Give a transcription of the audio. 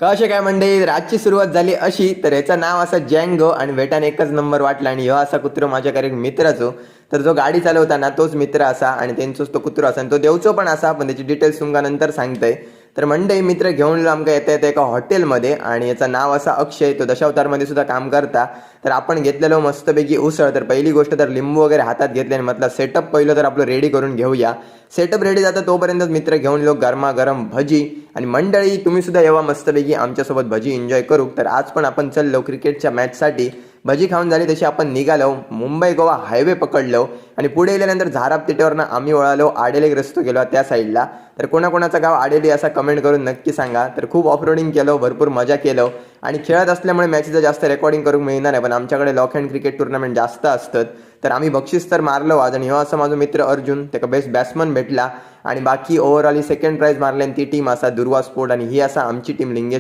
कसे काय मंडळी, रातची सुरुवात झाली अशी. तर याचं नाव असं जँगो आणि वेटाने एकच नंबर वाटला. आणि ह्यो असा कुत्रो माझ्याकडे एक मित्राचो. तर जो गाडी चालवताना तोच मित्र असा आणि त्यांचोच तो कुत्रो असा आणि तो देवचो पण असा, पण त्याची डिटेल्स तुमका नंतर सांगतंय. तर मंडळी, मित्र घेऊन आमका येता येता एका हॉटेलमध्ये आणि याचं नाव असा अक्षय. तो दशावतारमध्ये सुद्धा काम करता. तर आपण घेतलेलो मस्तपैकी उसळ. तर पहिली गोष्ट तर लिंबू वगैरे हातात घेतले आणि म्हटलं सेटअप पहिलं तर आपलं रेडी करून घेऊया. सेटअप रेडी जातं तोपर्यंत मित्र घेऊन लोक गरमागरम भजी. आणि मंडळी, तुम्ही सुद्धा येवा मस्तपैकी आमच्यासोबत भजी एन्जॉय करू. तर आज पण आपण चाललो क्रिकेटच्या मॅचसाठी. भजी खाऊन झाली तशी आपण निघालो, मुंबई गोवा हायवे पकडलो आणि पुढे गेल्यानंतर झाराप तिटेवरनं आम्ही वळालो आडेले रस्तो गेलो त्या साईडला. तर कोणाकोणाचं गाव आडेली असा कमेंट करून नक्की सांगा. तर खूप ऑफरोडिंग केलं, भरपूर मजा केलं आणि खेळत असल्यामुळे मॅचचं जास्त रेकॉर्डिंग करून मिळणार नाही, पण आमच्याकडे लॉक हँड क्रिकेट टुर्नामेंट जास्त असतात. तर आम्ही बक्षीस तर मारलो आज. आणि हो असा माझा मित्र अर्जुन, त्याला बेस्ट बॅट्समन भेटला. आणि बाकी ओव्हरऑल ही सेकंड प्राइज मारले ती टीम असा दुर्वा स्पोर्ट आणि ही असा आमची टीम लिंगे